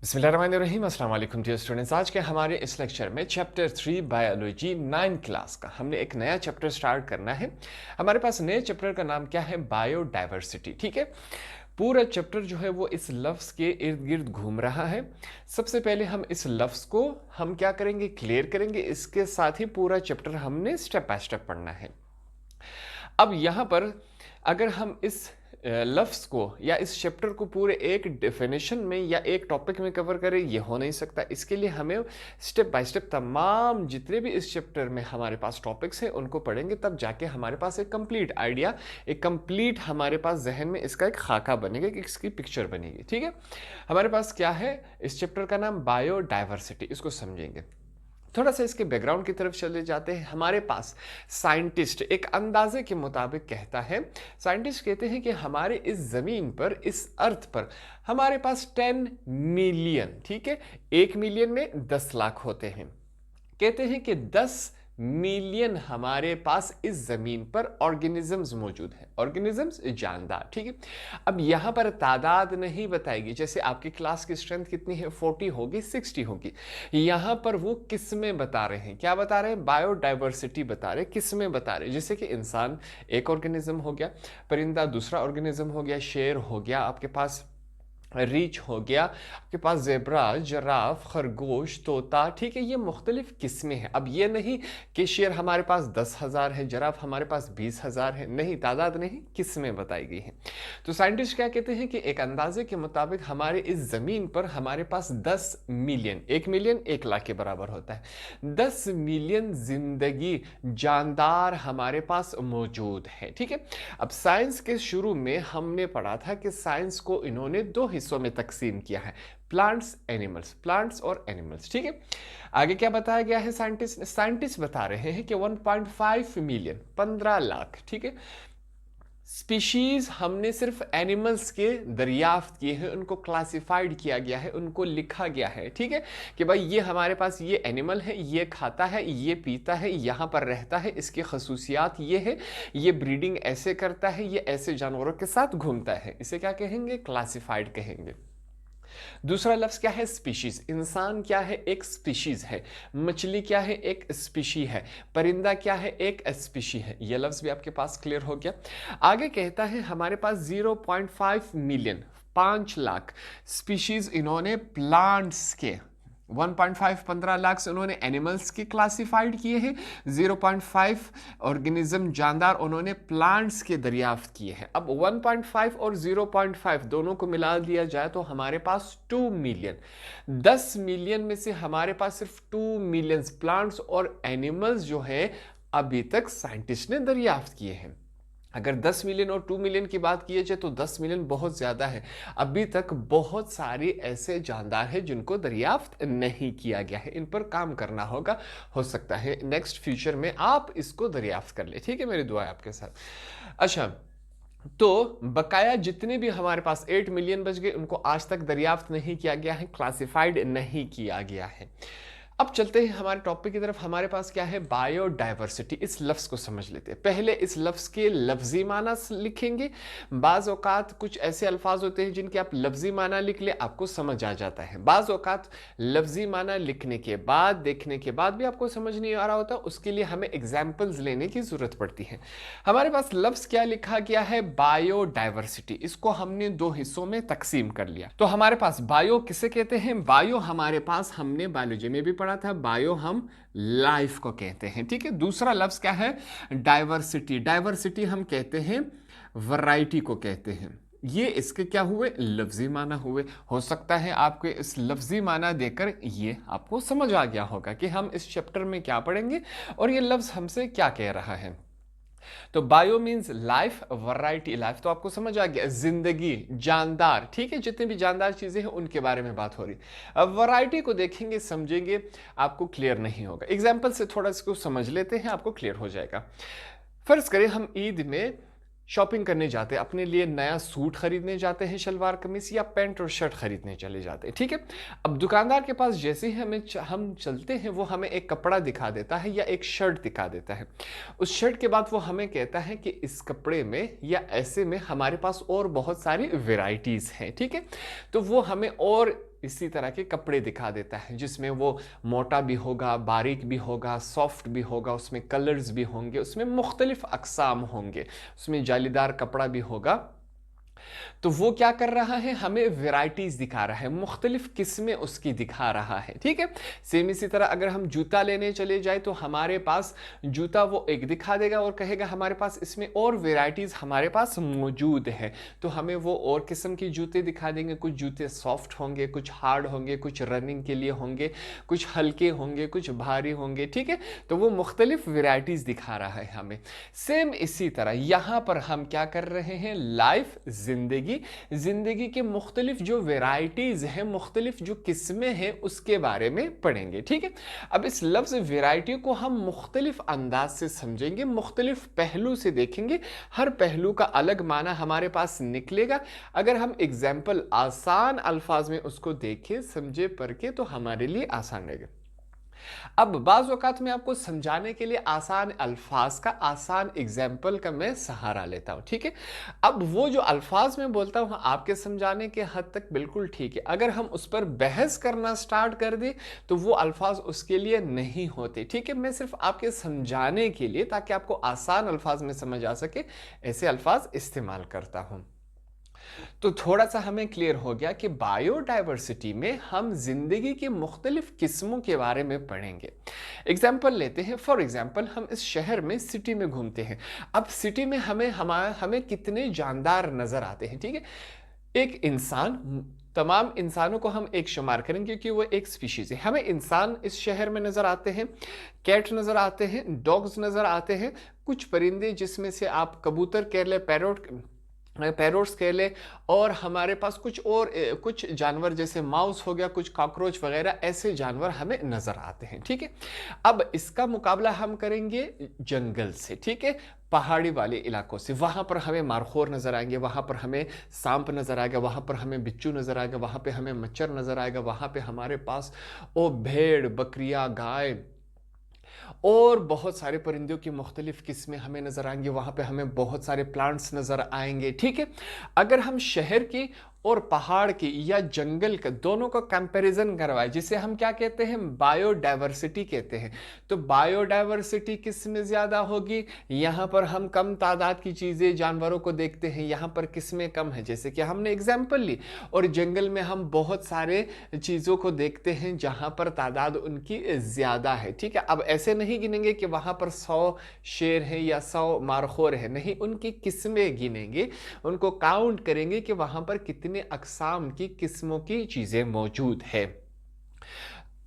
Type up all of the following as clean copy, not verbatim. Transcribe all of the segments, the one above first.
बिस्मिल्लाहिर्रहमानिर्रहीम अस्सलाम वालेकुम डियर स्टूडेंट्स। आज के हमारे इस लेक्चर में चैप्टर 3 बायोलॉजी 9 क्लास का हमने एक नया चैप्टर स्टार्ट करना है। हमारे पास नए चैप्टर का नाम क्या है? बायोडाइवर्सिटी। ठीक है, पूरा चैप्टर जो है वो इस लफ्ज़ के इर्द गिर्द घूम रहा है। सबसे पहले हम इस लफ्ज़ को हम क्या करेंगे? क्लियर करेंगे। इसके साथ ही पूरा चैप्टर हमने स्टेप बाय स्टेप पढ़ना है। अब यहाँ पर अगर हम इस लफ्ज़ को या इस चैप्टर को पूरे एक डेफिनेशन में या एक टॉपिक में कवर करें, ये हो नहीं सकता। इसके लिए हमें स्टेप बाय स्टेप तमाम जितने भी इस चैप्टर में हमारे पास टॉपिक्स हैं उनको पढ़ेंगे, तब जाके हमारे पास एक कंप्लीट आइडिया, एक कंप्लीट हमारे पास जहन में इसका एक खाका बनेगा, इसकी पिक्चर बनेगी। ठीक है, हमारे पास क्या है? इस चैप्टर का नाम बायोडाइवर्सिटी। इसको समझेंगे। थोड़ा सा इसके बैकग्राउंड की तरफ चले जाते हैं। हमारे पास साइंटिस्ट एक अंदाजे के मुताबिक कहता है, साइंटिस्ट कहते हैं कि हमारे इस ज़मीन पर, इस अर्थ पर हमारे पास 10 मिलियन, ठीक है, 1 मिलियन में 10 लाख होते हैं। कहते हैं कि 10 मिलियन हमारे पास इस जमीन पर ऑर्गेनिजम्स मौजूद हैं, ऑर्गेनिजम्स जानदार। ठीक है, अब यहां पर तादाद नहीं बताएगी, जैसे आपकी क्लास की स्ट्रेंथ कितनी है, 40 होगी, 60 होगी। यहां पर वो किस्में बता रहे हैं। क्या बता रहे हैं? बायोडाइवर्सिटी बता रहे हैं, किस्में बता रहे हैं। जैसे कि इंसान एक ऑर्गेनिज्म हो गया, परिंदा दूसरा ऑर्गेनिज्म हो गया, शेर हो गया, आपके पास रीछ हो गया, आपके पास जेब्रा, जराफ, खरगोश, तोता। ठीक है, ये मुख्तलिफ किस्में हैं। अब ये नहीं कि शेर हमारे पास 10,000 है, जराफ हमारे पास 20,000 है, नहीं, तादाद नहीं, किस्में बताई गई हैं। तो साइंटिस्ट क्या कहते हैं कि एक अंदाजे के मुताबिक हमारे इस ज़मीन पर हमारे पास 10 मिलियन, 1 मिलियन 1 लाख के बराबर होता है, 10 मिलियन जिंदगी जानदार हमारे पास मौजूद है। ठीक है, अब साइंस के शुरू में हमने पढ़ा था कि साइंस को इन्होंने दो हिस्सों में तकसीम किया है, प्लांट्स, एनिमल्स, प्लांट्स और एनिमल्स। ठीक है, आगे क्या बताया गया है? साइंटिस्ट बता रहे हैं कि 1.5 मिलियन, 15 लाख, ठीक है, स्पीशीज हमने सिर्फ एनिमल्स के दरियाफ्त किए हैं, उनको क्लासिफाइड किया गया है, उनको लिखा गया है। ठीक है, कि भाई ये हमारे पास ये एनिमल है, ये खाता है, ये पीता है, यहाँ पर रहता है, इसकी खसूसियात ये है, ये ब्रीडिंग ऐसे करता है, ये ऐसे जानवरों के साथ घूमता है। इसे क्या कहेंगे? क्लासिफाइड कहेंगे। दूसरा लफ्ज क्या है? स्पीशीज। इंसान क्या है? एक स्पीशीज है। मछली क्या है? एक स्पीशी है। परिंदा क्या है? एक स्पीशी है। यह लफ्ज भी आपके पास क्लियर हो गया। आगे कहता है हमारे पास 0.5 मिलियन, 5 लाख स्पीशीज इन्होंने प्लांट्स के, 1.5 15 लाख से उन्होंने एनिमल्स की क्लासिफाइड किए हैं, 0.5 ऑर्गेनिज्म जानदार उन्होंने प्लांट्स के दरियाफ्त किए हैं। अब 1.5 और 0.5 दोनों को मिला दिया जाए तो हमारे पास 2 मिलियन, 10 मिलियन में से हमारे पास सिर्फ 2 मिलियन प्लांट्स और एनिमल्स जो है अभी तक साइंटिस्ट ने दरियाफ्त किए हैं। अगर 10 मिलियन और 2 मिलियन की बात की जाए तो 10 मिलियन बहुत ज़्यादा है। अभी तक बहुत सारे ऐसे जानदार हैं जिनको दरियाफ्त नहीं किया गया है, इन पर काम करना होगा। हो सकता है नेक्स्ट फ्यूचर में आप इसको दरियाफ्त कर ले। ठीक है, मेरी दुआ है आपके साथ। अच्छा, तो बकाया जितने भी हमारे पास 8 मिलियन बच गए, उनको आज तक दरियाफ्त नहीं किया गया है, क्लासिफाइड नहीं किया गया है। अब चलते हैं हमारे टॉपिक की तरफ। हमारे पास क्या है? बायोडाइवर्सिटी। इस लफ्ज़ को समझ लेते हैं। पहले इस लफ्ज़ के लफ्ज़ी माना लिखेंगे। बाज़ औक़ात कुछ ऐसे अल्फाज होते हैं जिनके आप लफ्ज़ी माना लिख ले, आपको समझ आ जाता है। बाज़ औक़ात लफ्ज़ी माना लिखने के बाद, देखने के बाद भी आपको समझ नहीं आ रहा होता, उसके लिए हमें एग्जाम्पल्स लेने की ज़रूरत पड़ती है। हमारे पास लफ्ज़ क्या लिखा गया है? बायोडाइवर्सिटी। इसको हमने दो हिस्सों में तकसीम कर लिया। तो हमारे पास बायो किसे कहते हैं? बायो हमारे पास हमने बायोलॉजी में भी पढ़ा था, बायो हम लाइफ को कहते हैं। ठीक है, दूसरा लफ्ज क्या है? डाइवर्सिटी। डाइवर्सिटी हम कहते हैं वैरायटी को कहते हैं। ये इसके क्या हुए? लफ्जी माना हुए। हो सकता है आपको इस लफ्जी माना देकर ये आपको समझ आ गया होगा कि हम इस चैप्टर में क्या पढ़ेंगे और ये लफ्ज हमसे क्या कह रहा है। तो bio means life, variety, life तो आपको समझ आ गया, जिंदगी, जानदार। ठीक है, जितनी भी जानदार चीजें हैं उनके बारे में बात हो रही। अब वैरायटी को देखेंगे, समझेंगे, आपको क्लियर नहीं होगा। एग्जाम्पल से थोड़ा इसको समझ लेते हैं, आपको क्लियर हो जाएगा। फर्ज करें हम ईद में शॉपिंग करने जाते हैं, अपने लिए नया सूट खरीदने जाते हैं, शलवार कमीज या पैंट और शर्ट खरीदने चले जाते हैं। ठीक है, अब दुकानदार के पास जैसे ही हम चलते हैं वो हमें एक कपड़ा दिखा देता है या एक शर्ट दिखा देता है। उस शर्ट के बाद वो हमें कहता है कि इस कपड़े में या ऐसे में हमारे पास और बहुत सारी वेराइटीज़ हैं। ठीक है, तो वो हमें और इसी तरह के कपड़े दिखा देता है, जिसमें वो मोटा भी होगा, बारीक भी होगा, सॉफ्ट भी होगा, उसमें कलर्स भी होंगे, उसमें मुख्तलिफ अक़साम होंगे, उसमें जालीदार कपड़ा भी होगा। तो वो क्या कर रहा है, हमें वेराइटीज दिखा रहा है, मुख्तलिफ किस्में उसकी दिखा रहा है। ठीक है, सेम इसी तरह अगर हम जूता लेने चले जाए तो हमारे पास जूता वो एक दिखा देगा और कहेगा हमारे पास इसमें और वेराइटीज हमारे पास मौजूद है, तो हमें वो और किस्म के जूते दिखा देंगे। कुछ जूते सॉफ्ट होंगे, कुछ हार्ड होंगे, कुछ रनिंग के लिए होंगे, कुछ हल्के होंगे, कुछ भारी होंगे। ठीक है, तो वो मुख्तलिफ वेराइटीज दिखा रहा है हमें। सेम इसी तरह यहां पर हम क्या कर रहे हैं, लाइफ जिंदगी के मुख्तलिफ जो वेराइटीज हैं, मुख्तलिफ जो किस्में हैं, उसके बारे में पढ़ेंगे। ठीक है, अब इस लफ्ज वेराइटी को हम मुख्तलिफ अंदाज से समझेंगे, मुख्तलिफ पहलू से देखेंगे, हर पहलू का अलग माना हमारे पास निकलेगा। अगर हम एग्जाम्पल आसान अल्फाज में उसको देखें, समझे, पढ़ के, तो हमारे लिए आसान रहेगा। अब बाज़ औक़ात में आपको समझाने के लिए आसान अल्फाज का, आसान एग्जाम्पल का मैं सहारा लेता हूं। ठीक है, अब वो जो अल्फाज में बोलता हूं आपके समझाने के हद तक बिल्कुल ठीक है, अगर हम उस पर बहस करना स्टार्ट कर दें तो वो अल्फाज उसके लिए नहीं होते। ठीक है, मैं सिर्फ आपके समझाने के लिए, ताकि आपको आसान अल्फाज में समझ आ सके, ऐसे अल्फाज इस्तेमाल करता हूं। तो थोड़ा सा हमें क्लियर हो गया कि बायोडाइवर्सिटी में हम जिंदगी की मुख्तलिफ किस्मों के बारे में पढ़ेंगे। एग्जाम्पल लेते हैं, फॉर एग्जाम्पल हम इस शहर में, सिटी में घूमते हैं। अब सिटी में हमें कितने जानदार नजर आते हैं। ठीक है, एक इंसान, तमाम इंसानों को हम एक शुमार करेंगे क्योंकि वो एक स्पीशीज है। हमें इंसान इस शहर में नजर आते हैं, कैट नजर आते हैं, डॉग्स नजर आते हैं, कुछ परिंदे जिसमें से आप कबूतर कह ले, पैरोट्स कह ले, और हमारे पास कुछ जानवर जैसे माउस हो गया, कुछ कॉकरोच वगैरह, ऐसे जानवर हमें नजर आते हैं। ठीक है, अब इसका मुकाबला हम करेंगे जंगल से। ठीक है, पहाड़ी वाले इलाकों से, वहां पर हमें मारखोर नजर आएंगे, वहां पर हमें सांप नजर आएगा, वहां पर हमें बिच्छू नजर आएगा, वहां पे हमें मच्छर नजर आएगा, वहां पे हमारे पास भेड़, बकरियां, गाय और बहुत सारे परिंदों की मुख्तलिफ किस्में हमें नजर आएंगी, वहां पे हमें बहुत सारे प्लांट्स नजर आएंगे। ठीक है, अगर हम शहर की और पहाड़ की या जंगल का दोनों का कंपैरिजन करवाए, जिसे हम क्या कहते हैं, बायोडाइवर्सिटी कहते हैं, तो बायोडाइवर्सिटी किस में ज्यादा होगी, यहां पर हम कम तादाद की चीजें, जानवरों को देखते हैं, यहां पर किस में कम है, जैसे कि हमने एग्जाम्पल ली। और जंगल में हम बहुत सारे चीजों को देखते हैं जहां पर तादाद उनकी ज्यादा है। ठीक है, अब ऐसे नहीं गिनेंगे कि वहां पर 100 शेर है या 100 मारखोर है, नहीं, उनकी किस्में गिनेंगे, उनको काउंट करेंगे कि वहां पर कितने अक़साम की किस्मों की चीजें मौजूद है।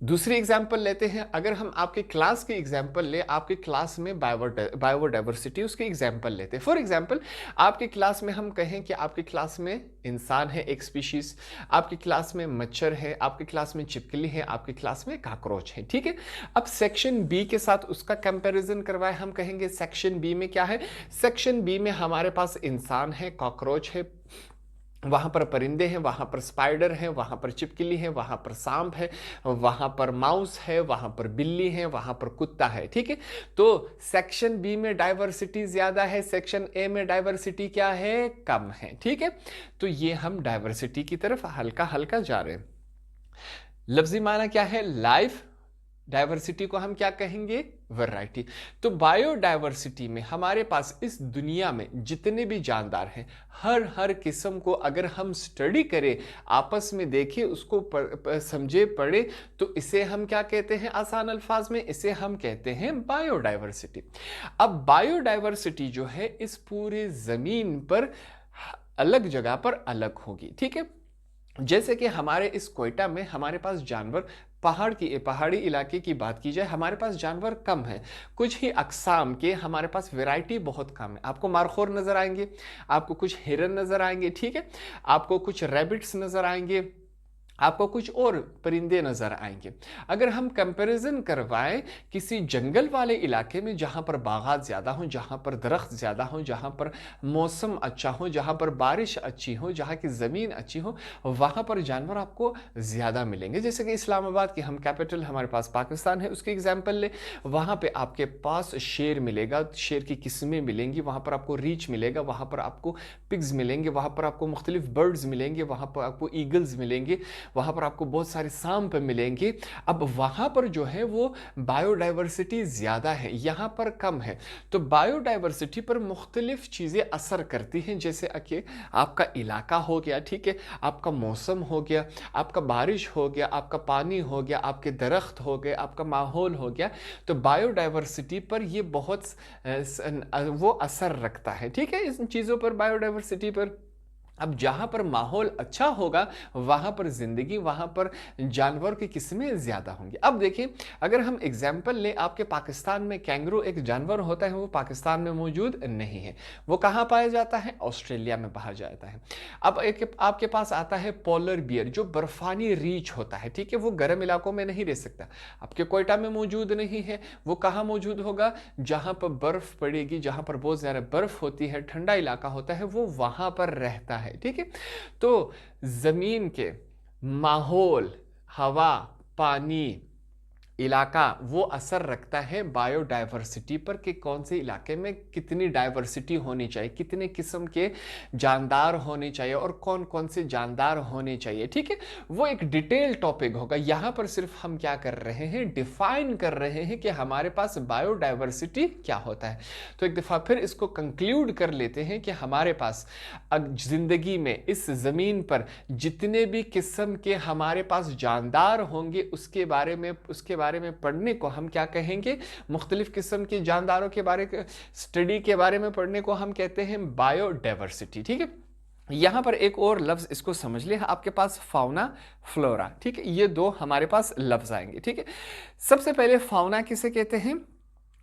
दूसरी एग्जाम्पल लेते हैं, अगर हम आपके क्लास की एग्जाम्पल ले, आपके क्लास में बायोडाइवर्सिटी, उसकी एग्जाम्पल लेते हैं। फॉर एग्जाम्पल आपके क्लास में हम कहें कि आपके क्लास में इंसान है, एक स्पीशीज, आपकी क्लास में मच्छर है, आपकी क्लास में छिपकली है, आपकी क्लास में कॉकरोच है। ठीक है, अब सेक्शन बी के साथ उसका कंपैरिजन करवाए, हम कहेंगे सेक्शन बी में क्या है, सेक्शन बी में हमारे पास इंसान है, कॉकरोच है, वहां पर परिंदे हैं, वहां पर स्पाइडर है, वहां पर चिपकली है, वहां पर सांप है, वहां पर माउस है, वहां पर बिल्ली है, वहां पर कुत्ता है। ठीक है, तो सेक्शन बी में डाइवर्सिटी ज्यादा है, सेक्शन ए में डाइवर्सिटी क्या है, कम है। ठीक है, तो ये हम डाइवर्सिटी की तरफ हल्का हल्का जा रहे हैं। लफ्जी माना क्या है, लाइफ, डाइवर्सिटी को हम क्या कहेंगे, वैरायटी। तो बायोडाइवर्सिटी में हमारे पास इस दुनिया में जितने भी जानदार हैं, हर किस्म को अगर हम स्टडी करें, आपस में देखें, उसको समझे, पढ़े, तो इसे हम क्या कहते हैं, आसान अल्फाज में इसे हम कहते हैं बायोडाइवर्सिटी। अब बायोडाइवर्सिटी जो है इस पूरे जमीन पर अलग जगह पर अलग होगी। ठीक है, जैसे कि हमारे इस कोयटा में हमारे पास जानवर, पहाड़ी इलाके की बात की जाए, हमारे पास जानवर कम है, कुछ ही अक़साम के, हमारे पास वैरायटी बहुत कम है। आपको मारखोर नजर आएंगे, आपको कुछ हिरन नजर आएंगे, ठीक है, आपको कुछ रैबिट्स नजर आएंगे, आपको कुछ और परिंदे नजर आएंगे। अगर हम कंपैरिजन करवाएं किसी जंगल वाले इलाके में जहां पर बागात ज्यादा हो, जहां पर दरख्त ज्यादा हो, जहां पर मौसम अच्छा हो, जहां पर बारिश अच्छी हो, जहां की जमीन अच्छी हो, वहां पर जानवर आपको ज्यादा मिलेंगे। जैसे कि इस्लामाबाद की हम कैपिटल, हमारे पास पाकिस्तान है, उसकी एग्जाम्पल ले, वहां पर आपके पास शेर मिलेगा, शेर की किस्में मिलेंगी, वहां पर आपको रीच मिलेगा, वहां पर आपको पिग्स मिलेंगे, वहां पर आपको मुख्तलिफ बर्ड्स मिलेंगे, वहां पर आपको ईगल्स मिलेंगे, वहाँ पर आपको बहुत सारे सांप मिलेंगे। अब वहाँ पर जो है वो बायोडाइवर्सिटी ज़्यादा है, यहाँ पर कम है। तो बायोडाइवर्सिटी पर मुख्तलिफ चीज़ें असर करती हैं, जैसे कि आपका इलाका हो गया, ठीक है, आपका मौसम हो गया, आपका बारिश हो गया, आपका पानी हो गया, आपके दरख्त हो गए, आपका माहौल हो गया। तो बायोडाइवर्सिटी पर ये बहुत वो असर रखता है, ठीक है, इन चीज़ों पर, बायोडाइवर्सिटी पर। अब जहाँ पर माहौल अच्छा होगा वहाँ पर ज़िंदगी, वहाँ पर जानवर की किस्में ज़्यादा होंगी। अब देखिए, अगर हम एग्जाम्पल लें, आपके पाकिस्तान में कैंगरू एक जानवर होता है, वो पाकिस्तान में मौजूद नहीं है। वो कहाँ पाया जाता है? ऑस्ट्रेलिया में पाया जाता है। अब एक आपके पास आता है पोलर बियर, जो बर्फानी रीछ होता है, ठीक है, वो गर्म इलाकों में नहीं रह सकता, आपके कोयटा में मौजूद नहीं है। वो कहाँ मौजूद होगा? जहाँ पर बर्फ़ पड़ेगी, जहाँ पर बहुत ज़्यादा बर्फ़ होती है, ठंडा इलाका होता है, वो वहाँ पर रहता है, ठीक है। तो जमीन के माहौल, हवा, पानी, इलाका, वो असर रखता है बायोडाइवर्सिटी पर कि कौन से इलाके में कितनी डाइवर्सिटी होनी चाहिए, कितने किस्म के जानदार होने चाहिए और कौन कौन से जानदार होने चाहिए, ठीक है। वो एक डिटेल टॉपिक होगा। यहाँ पर सिर्फ हम क्या कर रहे हैं? डिफाइन कर रहे हैं कि हमारे पास बायोडाइवर्सिटी क्या होता है। तो एक दफ़ा फिर इसको कंक्लूड कर लेते हैं कि हमारे पास ज़िंदगी में इस ज़मीन पर जितने भी किस्म के हमारे पास जानदार होंगे, उसके बारे में पढ़ने को हम क्या कहेंगे? मुख्तलिफ किस्म के जानदारों के बारे स्टडी के बारे में पढ़ने को हम कहते हैं बायोडाइवर्सिटी, ठीक है। यहां पर एक और लफ्ज इसको समझ लिया, आपके पास फाउना, फ्लोरा, ठीक है, ये दो हमारे पास लफ्ज आएंगे, ठीक है। सबसे पहले फाउना किसे कहते हैं?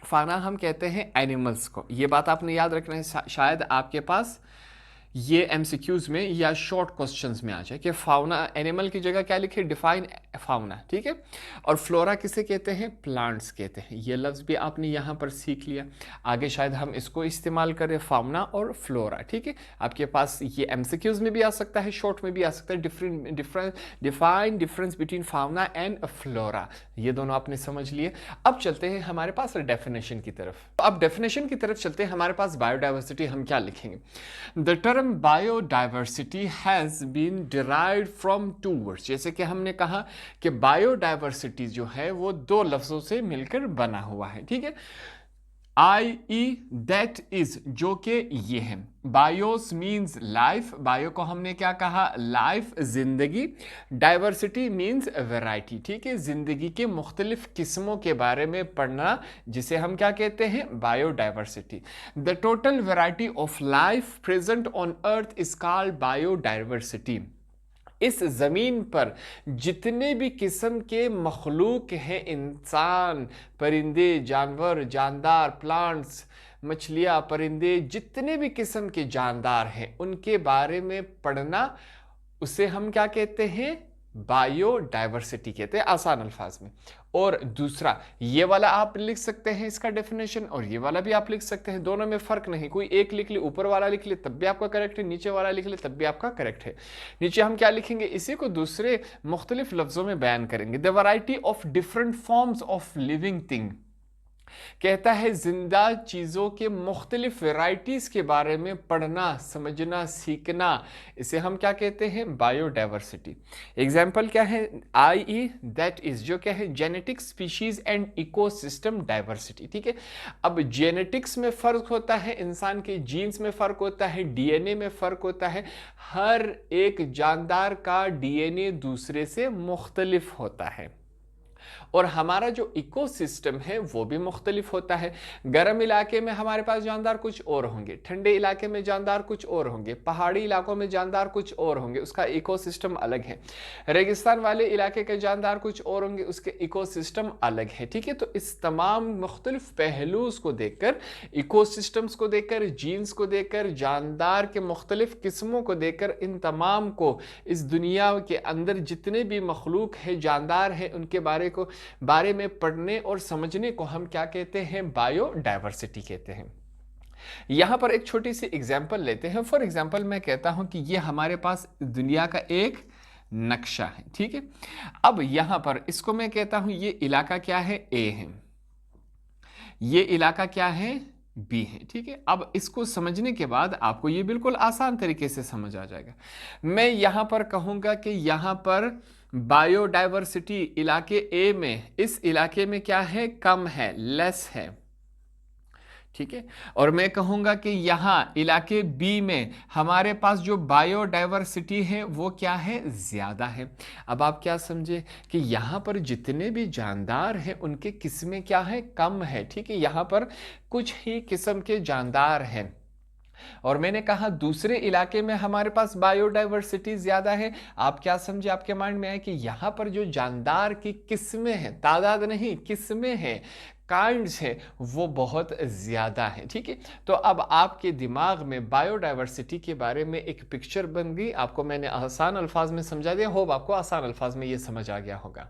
फाउना हम कहते हैं एनिमल्स को। ये बात आपने याद रखना है, शायद आपके पास ये एमसीक्यूज में या शॉर्ट क्वेश्चंस में आ जाए कि फाउना, एनिमल की जगह क्या लिखे? डिफाइन फाउना, ठीक है। और फ्लोरा किसे कहते हैं? प्लांट्स कहते हैं। ये लफ्ज़ भी आपने यहाँ पर सीख लिया। आगे शायद हम इसको इस्तेमाल करें, फाउना और फ्लोरा, ठीक है। आपके पास ये एमसीक्यूज में भी आ सकता है, शॉर्ट में भी आ सकता है। Define difference between fauna and flora, ये दोनों आपने समझ लिए। अब चलते हैं हमारे पास डेफिनेशन की तरफ। अब डेफिनेशन की तरफ चलते हैं। हमारे पास बायोडाइवर्सिटी हम क्या लिखेंगे? The term biodiversity has been derived from two words। जैसे कि हमने कहा कि बायोडाइवर्सिटी जो है वो दो लफ्जों से मिलकर बना हुआ है, ठीक है। i.e. that is, जो कि ये है। बायोस मीन्स लाइफ, बायो को हमने क्या कहा? लाइफ, जिंदगी। डाइवर्सिटी मीन्स वैरायटी, ठीक है, जिंदगी के मुख्तलिफ किस्मों के बारे में पढ़ना, जिसे हम क्या कहते हैं? Biodiversity. The total variety of life present on earth is called biodiversity. इस ज़मीन पर जितने भी किस्म के मखलूक हैं, इंसान, परिंदे, जानवर, जानदार, प्लांट्स, मछलियाँ, परिंदे, जितने भी किस्म के जानदार हैं, उनके बारे में पढ़ना, उसे हम क्या कहते हैं? बायोडाइवर्सिटी कहते हैं, आसान अल्फाज में। और दूसरा, ये वाला आप लिख सकते हैं इसका डेफिनेशन, और ये वाला भी आप लिख सकते हैं, दोनों में फर्क नहीं। कोई एक लिख ले, ऊपर वाला लिख ले तब भी आपका करेक्ट है, नीचे वाला लिख ले तब भी आपका करेक्ट है। नीचे हम क्या लिखेंगे? इसी को दूसरे मुख्तलिफ लफ्जों में बयान करेंगे। The variety of different forms of living thing, कहता है जिंदा चीज़ों के मुख्तलिफ वेराइटीज़ के बारे में पढ़ना, समझना, सीखना, इसे हम क्या कहते हैं? बायोडाइवर्सिटी। एग्जाम्पल क्या है? i.e. दैट इज, जो क्या है? Genetic, species and ecosystem diversity, ठीक है। अब जेनेटिक्स में फ़र्क होता है, इंसान के जीन्स में फ़र्क होता है, डीएनए में फ़र्क होता है। हर एक जानदार का डीएनए दूसरे से मुख्तलिफ होता है, और हमारा जो इकोसिस्टम है वो भी मुख्तलिफ होता है। गर्म इलाके में हमारे पास जानदार कुछ और होंगे, ठंडे इलाके में जानदार कुछ और होंगे, पहाड़ी इलाकों में जानदार कुछ और होंगे, उसका इकोसिस्टम अलग है। रेगिस्तान वाले इलाके के जानदार कुछ और होंगे, उसके इकोसिस्टम अलग है, ठीक है। तो इस तमाम मुख्तलिफ पहलूज को देखकर, इकोसिस्टम्स को देखकर, जीन्स को देखकर, जानदार के मुख्तलिफ किस्मों को देखकर, इन तमाम को, इस दुनिया के अंदर जितने भी मखलूक है, जानदार है, उनके बारे में पढ़ने और समझने को हम क्या कहते हैं? बायोडाइवर्सिटी कहते हैं। यहां पर एक छोटी सी एग्जांपल लेते हैं। फॉर एग्जांपल मैं कहता हूं कि ये हमारे पास दुनिया का एक नक्शा है, ठीक है। अब यहां पर इसको मैं कहता हूं ये इलाका क्या है? ए है। ये इलाका क्या है? बी है। ठीक है, अब इसको समझने के बाद आपको ये बिल्कुल आसान तरीके से समझ आ जाएगा। मैं यहां पर कहूंगा कि यहां पर बायोडाइवर्सिटी इलाके ए में, इस इलाके में क्या है, कम है, लेस है। ठीक है, और मैं कहूंगा कि यहां इलाके बी में हमारे पास जो बायोडाइवर्सिटी है वो क्या है, ज्यादा है। अब आप क्या समझे कि यहां पर जितने भी जानदार हैं उनके किस्में क्या है, कम है। ठीक है, यहां पर कुछ ही किस्म के जानदार हैं, और मैंने कहा दूसरे इलाके में हमारे पास बायोडाइवर्सिटी ज्यादा है। आप क्या समझे, आपके माइंड में आए कि यहां पर जो जानदार की किस्में हैं, तादाद नहीं किस्में हैं, काइंड्स है, वो बहुत ज्यादा है। ठीक है, तो अब आपके दिमाग में बायोडाइवर्सिटी के बारे में एक पिक्चर बन गई। आपको मैंने आसान अल्फाज में समझा दिया, होप आपको आसान अल्फाज में ये समझ आ गया होगा।